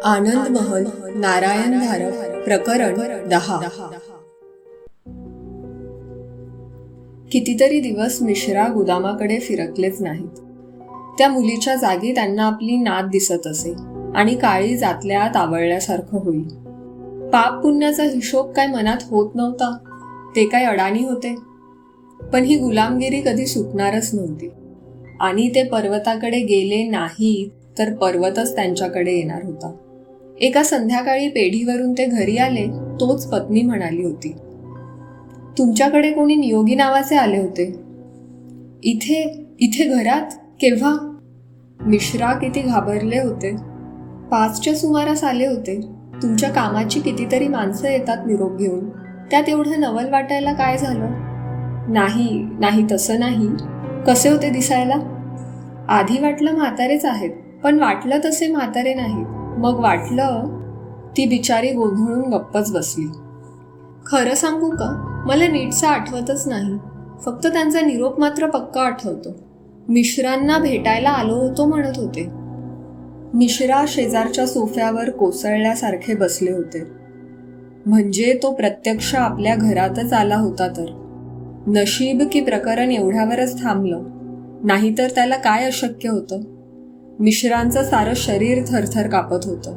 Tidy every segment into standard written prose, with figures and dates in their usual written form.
आनंद महल नारायण धारक प्रकरण 10. कितीतरी दिवस मिश्रा गुदामाकडे फिरकलेच नाहीत. त्या मुलीच्या जागी त्यांना आपली नात दिसत असे आणि काळी जातल्या तावळल्यासारखं होईल. पाप पुण्याचा हिशोब काय मनात होत नव्हता, ते काय अडाणी होते. पण ही गुलामगिरी कधी सुटणारच नव्हती आणि ते पर्वताकडे गेले नाही तर पर्वतच त्यांच्याकडे येणार होता. एका संध्याकाळी पेढीवरून ते घरी आले, तोच पत्नी म्हणाली होती, तुमच्याकडे कोणी नियोगी नावाचे आले होते. इथे इथे घरात? केव्हा? मिश्रा किती घाबरले होते. 5च्या सुमारास आले होते. तुमच्या कामाची कितीतरी माणसं येतात निरोप घेऊन, त्यात एवढं नवल वाटायला काय झालं? नाही नाही, तसं नाही. कसे होते दिसायला? आधी वाटलं म्हातारेच आहेत, पण वाटलं तसे म्हातारे नाहीत. मग वाटलं. ती बिचारी गोंधळून गप्पच बसली. खरं सांगू का, मला नीटचं आठवतच नाही. फक्त त्यांचा निरोप मात्र पक्का आठवतो. मिश्रांना भेटायला आलो होतो म्हणत होते. मिश्रा शेजारच्या सोफ्यावर कोसळल्यासारखे बसले होते. म्हणजे तो प्रत्यक्ष आपल्या घरातच आला होता तर. नशीब की प्रकरण एवढ्यावरच थांबलं, नाहीतर त्याला काय अशक्य होतं. मिश्रांचं सारं शरीर थरथर कापत होतं.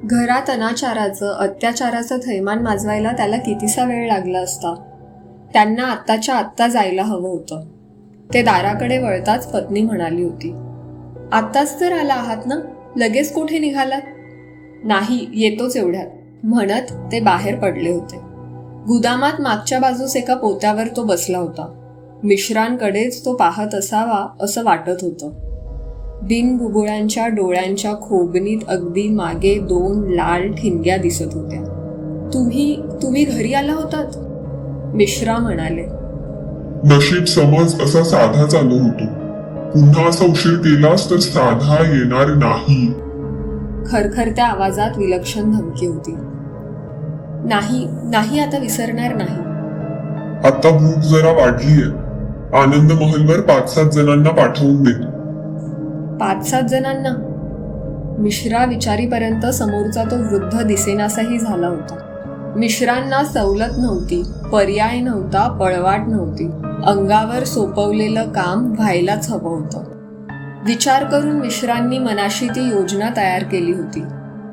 घरात अत्याचाराचं थैमान माजवायला त्याला कितीसा वेळ लागला असता. त्यांना आत्ताच्या आत्ता जायला हवं होतं. ते दाराकडे वळताच पत्नी म्हणाली होती, आत्ताच तर आला आहात ना, लगेच कुठे निघालात? नाही, येतोच एवढ्यात म्हणत ते बाहेर पडले होते. गुदामात मागच्या बाजूस एका पोत्यावर तो बसला होता. मिश्रांकडेच तो पाहत असावा असं वाटत होतं. बिनबुबुळांच्या डोळ्यांच्या खोबणीत अगदी मागे 2 लाल ठिणग्या दिसत होत्या. तुम्ही घरी आला होतात? मिश्रा म्हणाले. नशीब समज असा साधाच आलो होतो. पुन्हा असा उशीर केलास तर साधा येणार नाही. खरखरत्या आवाजात विलक्षण धमकी होती. नाही नाही, आता विसरणार नाही. आता भूक जरा वाढलीये. आनंद महलवर 5-7 जणांना पाठवून दे. 5-7 जणांना? मिश्रा विचारीपर्यंत समोरचा तो वृद्ध दिसेनासाही झाला होता. मिश्रांना सवलत नव्हती, पर्याय नव्हता, पळवाट नव्हती. अंगावर सोपवलेलं काम व्हायलाच हवं होतं. विचार करून मिश्रांनी मनाशी ती योजना तयार केली होती.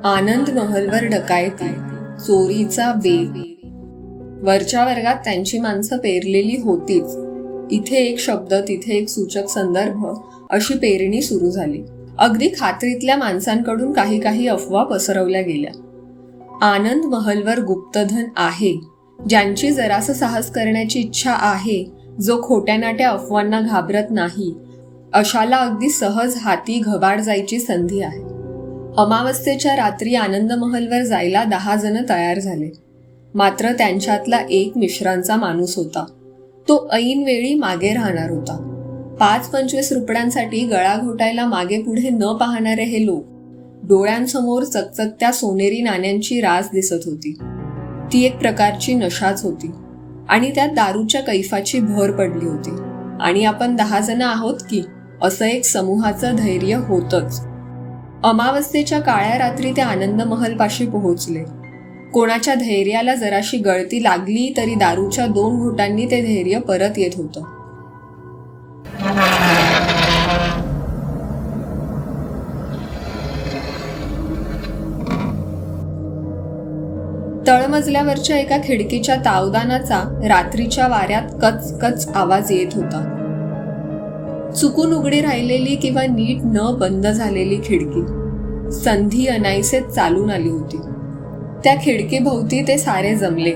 आनंद महलवर डकायती, चोरीचा बेत. वरच्या वर्गात त्यांची माणसं पेरलेली होतीच. इथे एक शब्द, तिथे एक सूचक संदर्भ, अशी पेरणी सुरू झाली. अगदी खात्रीतल्या माणसांकडून काही अफवा पसरवल्या गेल्या. आनंद महलवर गुप्तधन आहे, ज्यांची जरासं साहस करण्याची इच्छा आहे, जो खोट्या नाट्या अफवांना घाबरत नाही, अशाला अगदी सहज हाती घबाड जायची संधी आहे. अमावस्येच्या रात्री आनंद महलवर जायला 10 जण तयार झाले. मात्र त्यांच्यातला एक मिश्रांचा माणूस होता. तो ऐन वेळी मागे राहणार होता. 5-25 रुपयांसाठी गळा घोटायला मागे पुढे न पाहणारे हे लोक. डोळ्यांसमोर चकचकत्या सोनेरी नाण्यांची रास दिसत होती. ती एक प्रकारची नशाच होती आणि त्यात दारूच्या कैफाची भर पडली होती. आणि आपण 10 जण आहोत की, असं एक समूहाचं धैर्य होतच. अमावस्येच्या काळ्या रात्री ते आनंद महलपाशी पोहोचले. कोणाच्या धैर्याला जराशी गळती लागली तरी दारूच्या 2 घोटांनी ते धैर्य परत येत होतं. तळमजल्यावरच्या एका खिडकीच्या तावदानाचा रात्रीच्या वाऱ्यात कच कच आवाज येत होता. चुकून उघडी राहिलेली किंवा नीट न बंद झालेली खिडकी. संधी अनाईसेच चालून आली होती. त्या खिडकीभोवती ते सारे जमले.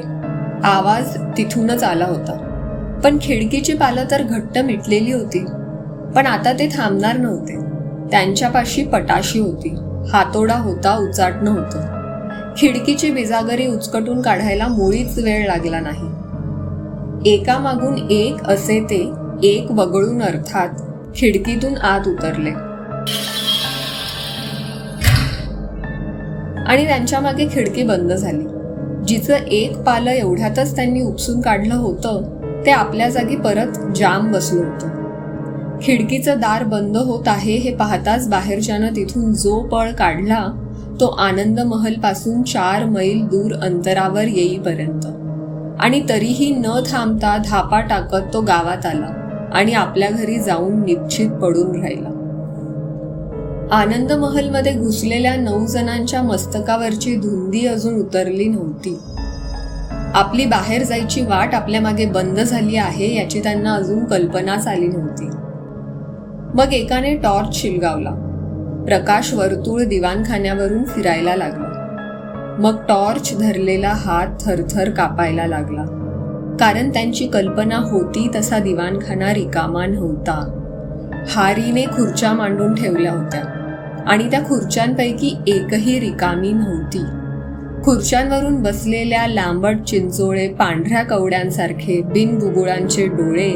आवाज तिथूनच आला होता. पण खिडकीची पालं तर घट्ट मिटलेली होती. पण आता ते थांबणार नव्हते. त्यांच्यापाशी पटाशी होती, हातोडा होता, उचाटणं होतं. खिडकीची बिजागरी उचकटून काढायला मुळीच वेळ लागला नाही. एकामागून एक असे ते एक वगळून अर्थात खिडकीतून आत उतरले आणि त्यांच्या मागे खिडकी बंद झाली. जिचं एक पालं एवढ्यातच त्यांनी उपसून काढलं होतं, ते आपल्या जागी परत जाम बसलं होतं. खिडकीचं दार बंद होत आहे हे पाहताच बाहेरच्यानं तिथून जो पळ काढला तो आनंद महल पासून 4 मैल दूर अंतरावर येईपर्यंत. आणि तरीही न थांबता धापा टाकत तो गावात आला आणि आपल्या घरी जाऊन निश्चित पडून राहिला. आनंद महलमध्ये घुसलेल्या 9 जणांच्या मस्तकावरची धुंदी अजून उतरली नव्हती. आपली बाहेर जायची वाट आपल्या मागे बंद झाली आहे याची त्यांना अजून कल्पनाच आली नव्हती. मग एकाने टॉर्च शिलगावला. प्रकाश वर्तुळ दिवाणखान्यावरून फिरायला लागला. मग टॉर्च धरलेला हात थरथर कापायला लागला, कारण त्यांची कल्पना होती तसा दिवाणखाना रिकामा नव्हता. हारीने खुर्च्या मांडून ठेवल्या होत्या आणि त्या खुर्च्यांपैकी एकही रिकामी नव्हती. खुर्च्यांवरून बसलेल्या लांबट चिंचोळे पांढऱ्या कवड्यांसारखे बिनबुबुळांचे डोळे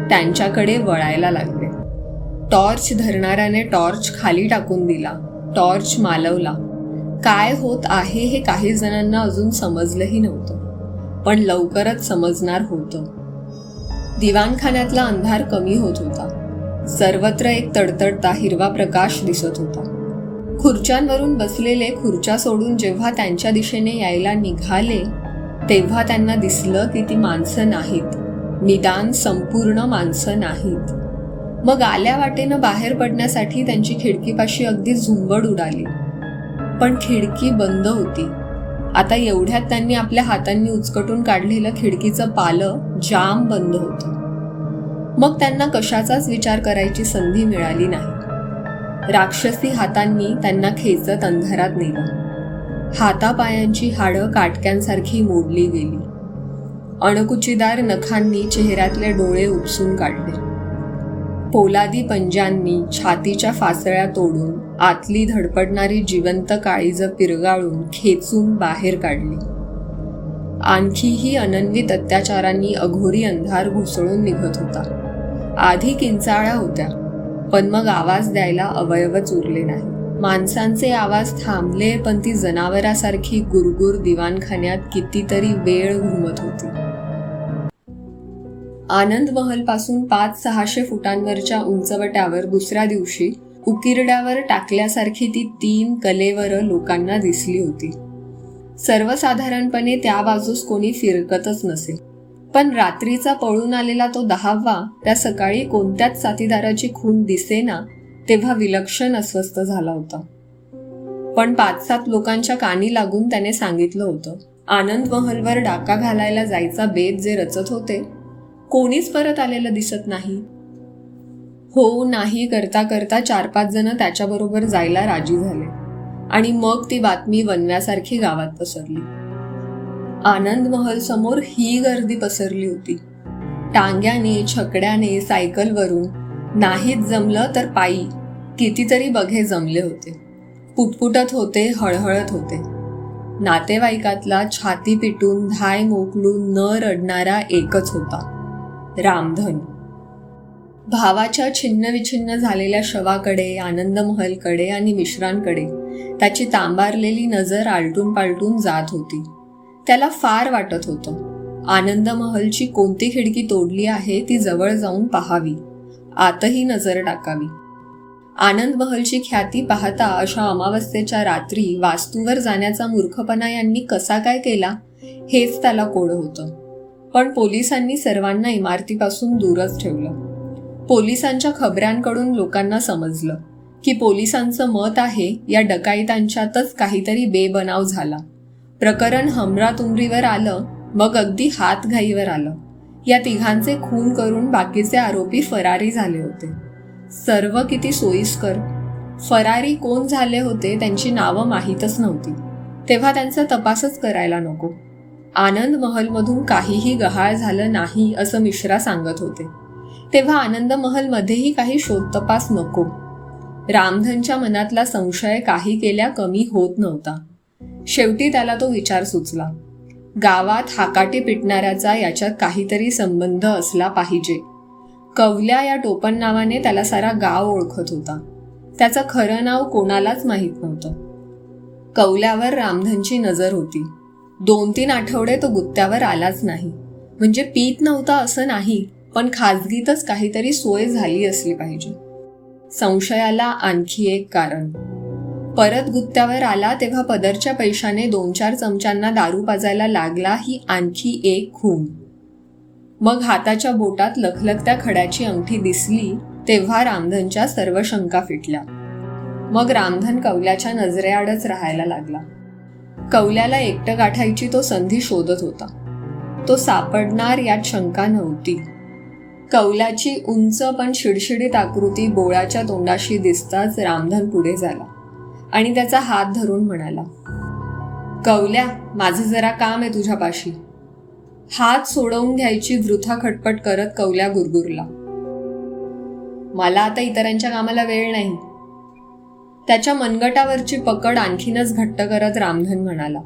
त्यांच्याकडे वळायला लागले. टॉर्च धरणाऱ्याने टॉर्च खाली टाकून दिला. टॉर्च मालवला. काय होत आहे हे काही जणांना अजून समजलंही नव्हतं, पण लवकरच समजणार होतं. दिवाणखान्यातला अंधार कमी होत होता. सर्वत्र एक तडतडता हिरवा प्रकाश दिसत होता. खुर्च्यांवरून बसलेले खुर्च्या सोडून जेव्हा त्यांच्या दिशेने यायला निघाले तेव्हा त्यांना दिसलं की ती माणसं नाहीत, निदान संपूर्ण माणसं नाहीत. मग आल्या वाटेनं बाहेर पडण्यासाठी त्यांची खिडकीपाशी अगदी झुंबड उडाली, पण खिडकी बंद होती. आता एवढ्यात त्यांनी आपल्या हातांनी उचकटून काढलेलं खिडकीचं पालं जाम बंद होतं. मग त्यांना कशाचाच विचार करायची संधी मिळाली नाही. राक्षसी हातांनी त्यांना खेचत अंधारात नेलं. हातापायांची हाडं काटक्यांसारखी मोडली गेली. अणकुचीदार नखांनी चेहऱ्यातले डोळे उपसून काढले. पोलादी पंजांनी छातीच्या फासळ्या तोडून आतली धडपडणारी जिवंत काळीजं पिरगाळून खेचून बाहेर काढली. आणखीही अनन्वित अत्याचारांनी अघोरी अंधार घुसळून निघत होता. आधी किंचाळ्या होत्या, पण मग आवाज द्यायला अवयवच उरले नाही. माणसांचे आवाज थांबले, पण ती जनावरासारखी गुरगुर दिवाणखान्यात कितीतरी वेळ घुमत होती. आनंद महल पासून 500-600 फुटांवरच्या उंचवट्यावर दुसऱ्या दिवशी उकिरड्यावर टाकल्यासारखी ती 3 कलेवरं लोकांना दिसली होती. सर्वसाधारणपणे त्या बाजूस कोणी फिरकतच नसे, पण रात्रीचा पळून आलेला तो 10वा त्या सकाळी कोणत्याच साथीदाराची खून दिसेना तेव्हा विलक्षण अस्वस्थ झाला होता. पण 5-7 लोकांच्या कानी लागून त्याने सांगितलं होतं, आनंद महलवर डाका घालायला जायचा बेत जे रचत होते कोणीच परत आलेलं दिसत नाही. हो नाही करता करता 4-5 जण त्याच्याबरोबर जायला राजी झाले आणि मग ती बातमी वनव्यासारखी गावात पसरली. आनंद महल समोर ही गर्दी पसरली होती. टांग्याने, छकड्याने, सायकलवरून, नाहीच जमलं तर पायी कितीतरी बघे जमले होते. पुटपुटत होते, हळहळत होते. नातेवाईकातला छाती पिटून धाय मोकलून न रडणारा एकच होता, रामधन. भावाच्या छिन्नविछिन्न झालेल्या शवाकडे, आनंद महलकडे आणि मिश्रांकडे त्याची तांबारलेली नजर आलटून पालटून जात होती. त्याला फार वाटत होतं आनंद महलची कोणती खिडकी तोडली आहे ती जवळ जाऊन पाहावी, आतही नजर टाकावी. आनंद महलची ख्याती पाहता अशा अमावस्येच्या रात्री वास्तूवर जाण्याचा मूर्खपणा यांनी कसा काय केला हेच त्याला कोड होतं. पण पोलिसांनी सर्वांना इमारतीपासून दूरच ठेवलं. पोलिसांच्या खबऱ्यांकडून लोकांना समजलं की पोलिसांचं मत आहे या डकाईतांच्यातच काहीतरी बेबनाव झाला. प्रकरण हमरातुमरीवर आलं, मग अगदी हातघाईवर आलं. या तिघांचे खून करून बाकीचे आरोपी फरारी झाले होते. सर्व किती सोयीस्कर. फरारी कोण झाले होते त्यांची नावं माहीतच नव्हती, तेव्हा त्यांचा तपासच करायला नको. आनंद महलमधून काहीही गहाळ झालं नाही असं मिश्रा सांगत होते, तेव्हा आनंद महलमध्येही काही शोध तपास नको. रामधनच्या मनातला संशय काही केल्या कमी होत नव्हता. शेवटी त्याला तो विचार सुचला, गावात हाकाटी पिटणाऱ्याचा याच्यात काहीतरी संबंध असला पाहिजे. कवल्या या टोपण नावाने त्याला सारा गाव ओळखत होता. त्याचं खरं नाव कोणालाच माहीत नव्हतं. कवल्यावर रामधनची नजर होती. 2-3 आठवडे तो गुत्त्यावर आलाच नाही. म्हणजे पीत नव्हता असं नाही, पण खाजगीतच काहीतरी सोय झाली असली पाहिजे. संशयाला आणखी एक कारण. परत गुत्त्यावर आला तेव्हा पदरच्या पैशाने 2-4 चमच्यांना दारू पाजायला लागला ही आणखी एक खूण. मग हाताच्या बोटात लखलखत्या खड्याची अंगठी दिसली तेव्हा रामधनच्या सर्व शंका फिटल्या. मग रामधन कौल्याच्या नजरेआडच राहायला लागला. कौल्याला एकटं गाठायची तो संधी शोधत होता. तो सापडणार यात शंका नव्हती. कौल्याची उंच पण शिडशिडीत आकृती बोळाच्या तोंडाशी दिसताच रामधन पुढे झाला आणि त्याचा हात धरून म्हणाला, कौल्या, माझं जरा काम आहे तुझ्यापाशी. हात सोडवून घ्यायची वृथा खटपट करत कौल्या गुरगुरला, मला आता इतरांच्या कामाला वेळ नाही. त्याच्या मनगटावरची पकड आणखीनच घट्ट करत रामधन म्हणाला,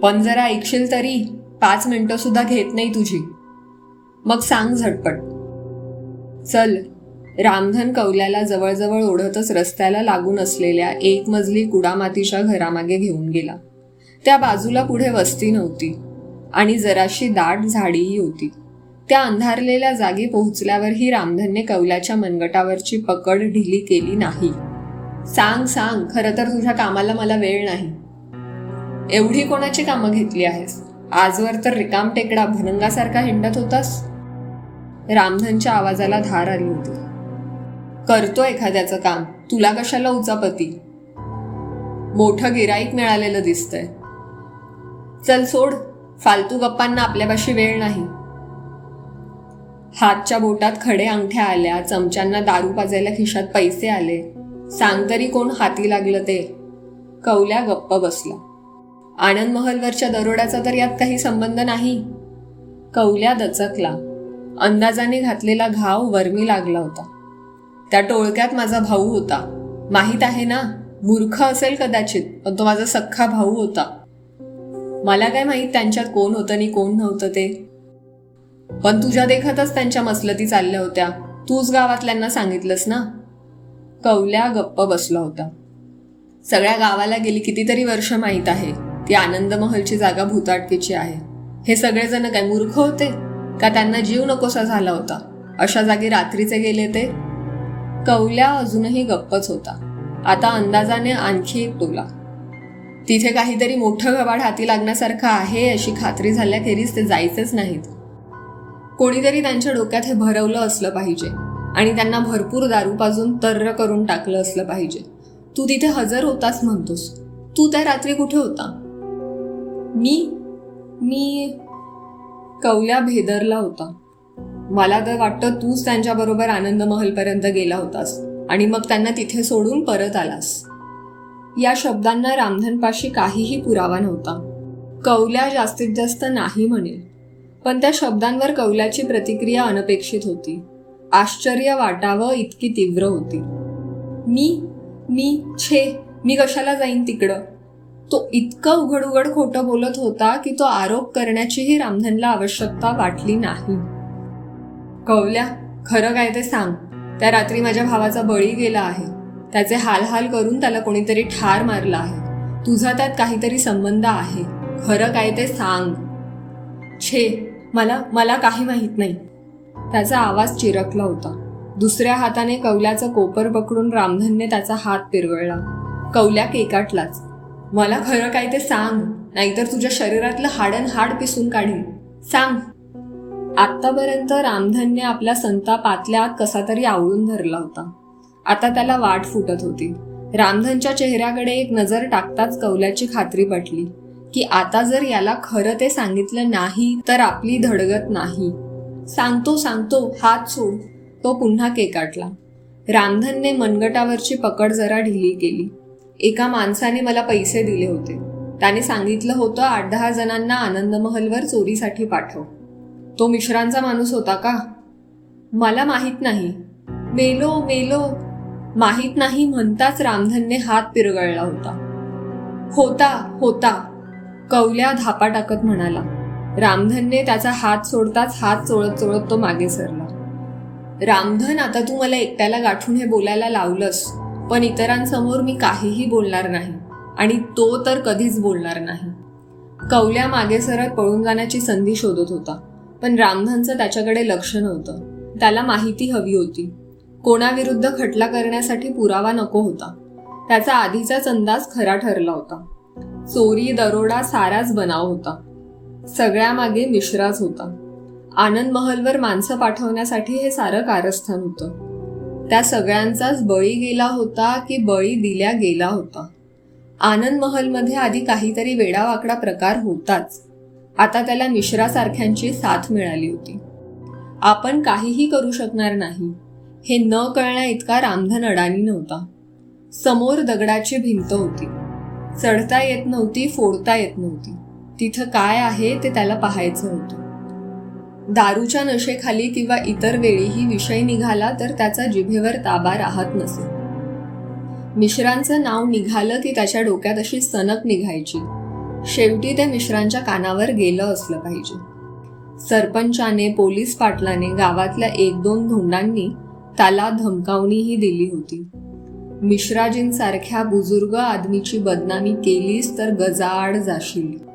पण जरा ऐकशील तरी, 5 मिनिटं सुद्धा घेत नाही तुझी. मग सांग झटपट. चल. रामधन कौल्याला जवळजवळ ओढतच रस्त्याला लागून असलेल्या 1 मजली कुडामातीच्या घरामागे घेऊन गेला. त्या बाजूला पुढे वस्ती नव्हती आणि जराशी दाट झाडीही होती. त्या अंधारलेल्या जागी पोहोचल्यावरही रामधनने कौल्याच्या मनगटावरची पकड ढिली केली नाही. सांग सांग, खरं तर तुझ्या कामाला मला वेळ नाही. एवढी कोणाची कामं घेतली आहेस? आजवर तर रिकाम टेकडा भनंगासारखा हिंडत होतास. रामधनच्या आवाजाला धार आली होती. करतो एखाद्याचं काम, तुला कशाला उचापती? मोठं गिराईक मिळालेलं दिसतंय. चल सोड, फालतू गप्पांना आपल्यापाशी वेळ नाही. हातच्या बोटात खडे अंगठ्या आल्या, चमच्यांना दारू पाजायला खिशात पैसे आले. सांग तरी कोण हाती लागलं ते? कौल्या गप्प बसला. आनंद महलवरच्या दरोड्याचा तर यात काही संबंध नाही. कौल्या दचकला. अंदाजाने घातलेला घाव वर्मी लागला होता. त्या टोळक्यात माझा भाऊ होता, माहीत आहे ना. मूर्ख असेल कदाचित, पण तो माझा सख्खा भाऊ होता. मला काय माहीत त्यांच्यात कोण होतं आणि कोण नव्हतं ते. पण तुझ्या देखतच त्यांच्या मसलती चालल्या होत्या. तूच गावातल्यांना सांगितलंस ना. कौल्या गप्प बसला होता. सगळ्या गावाला गेली कितीतरी वर्ष माहीत आहे ती आनंद महलची जागा भूताटकीची आहे. हे सगळेजण काय मूर्ख होते का? त्यांना जीव नकोसा झाला होता. अशा जागी रात्रीचे गेले ते. कौल्या अजूनही गप्पच होता. आता अंदाजाने आणखी एक टोला. तिथे काहीतरी मोठं घबाड हाती लागण्यासारखं आहे अशी खात्री झाल्याखेरीज ते जायचेच नाहीत. कोणीतरी त्यांच्या डोक्यात हे भरवलं असलं पाहिजे आणि त्यांना भरपूर दारू पाजून तर्र करून टाकलं असलं पाहिजे. तू तिथे हजर होतास म्हणतोस, तू त्या रात्री कुठे होता? मी कौल्या भेदरला होता. मला तर वाटतं तूच त्यांच्याबरोबर आनंद महलपर्यंत गेला होतास आणि मग त्यांना तिथे सोडून परत आलास. या शब्दांना रामधनपाशी काहीही पुरावा नव्हता. कौल्या जास्तीत जास्त नाही म्हणेल, पण त्या शब्दांवर कौल्याची प्रतिक्रिया अनपेक्षित होती. आश्चर्य वाटावं इतकी तीव्र होती. मी कशाला जाईन तिकडं? तो इतकं उघड उघड खोटं बोलत होता की तो आरोप करण्याचीही रामधनला आवश्यकता वाटली नाही. कौल्या, खरं काय ते सांग. त्या रात्री माझ्या भावाचा बळी गेला आहे. त्याचे हाल करून त्याला कोणीतरी ठार मारला आहे. तुझा त्यात काहीतरी संबंध आहे. खरं काय ते सांग. मला काही माहीत नाही. त्याचा आवाज चिरकला होता. दुसऱ्या हाताने कौल्याचं कोपर पकडून रामधनने त्याचा हात पिरवळला. कौल्या केकाटलाच. मला खरं काय ते सांग, नाहीतर तुझ्या शरीरातलं हाड पिसून काढीन. सांग. आतापर्यंत रामधनने आपला संताप आतल्या आत कसा तरी आवळून धरला होता. आता त्याला वाट फुटत होती. रामधनच्या चेहऱ्याकडे एक नजर टाकताच कौल्याची खात्री पटली की आता जर याला खरं ते सांगितलं नाही तर आपली धडगत नाही. सांगतो, हात सोड. तो पुन्हा केकाटला. रामधनने मनगटावरची पकड जरा ढिली केली. एका माणसाने मला पैसे दिले होते. त्याने सांगितलं होतं 8-10 जणांना आनंद महलवर चोरीसाठी पाठव. तो मिश्रांचा माणूस होता का? मला माहीत नाही. मेलो माहीत नाही म्हणताच रामधनने हात पिरगळला होता. कौल्या धापा टाकत म्हणाला. रामधनने त्याचा हात सोडताच हात चोळत तो मागे सरला. रामधन, आता तू मला एकट्याला गाठून हे बोलायला लावलंस, पण इतरांसमोर मी काहीही बोलणार नाही आणि तो तर कधीच बोलणार नाही. कौल्या मागे सरत पळून जाण्याची संधी शोधत होता, पण रामधनचं त्याच्याकडे लक्ष नव्हतं. त्याला माहिती हवी होती. कोणाविरुद्ध खटला करण्यासाठी पुरावा नको होता. त्याचा आधीचाच अंदाज खरा ठरला होता. चोरी दरोडा साराच बनाव होता. सगळ्यामागे मिश्राच होता. आनंद महलवर माणसं पाठवण्यासाठी हे सारं कारस्थान होतं. त्या सगळ्यांचाच बळी गेला होता की बळी दिल्या गेला होता. आनंद महलमध्ये आधी काहीतरी वेडावाकडा प्रकार होताच. आता त्याला मिश्रासारख्यांची साथ मिळाली होती. आपण काहीही करू शकणार नाही हे न कळण्या इतका रामधन अडाणी नव्हता. समोर दगडाची भिंत होती. चढता येत नव्हती, फोडता येत नव्हती. तिथं काय आहे ते त्याला पाहायचं होतं. दारूच्या नशेखाली किंवा इतर वेळीही विषय निघाला तर त्याचा जिभेवर ताबा राहत नसे. मिश्रांचं नाव निघालं की त्याच्या डोक्यात अशी सनक निघायची. शेवटी ते मिश्रांच्या कानावर गेलं असलं पाहिजे. सरपंचाने, पोलीस पाटलाने, गावातल्या 1-2 धोंडांनी त्याला धमकावणीही दिली होती. मिश्राजींसारख्या बुजुर्ग आदमीची बदनामी केलीस तर गजाआड जाशील.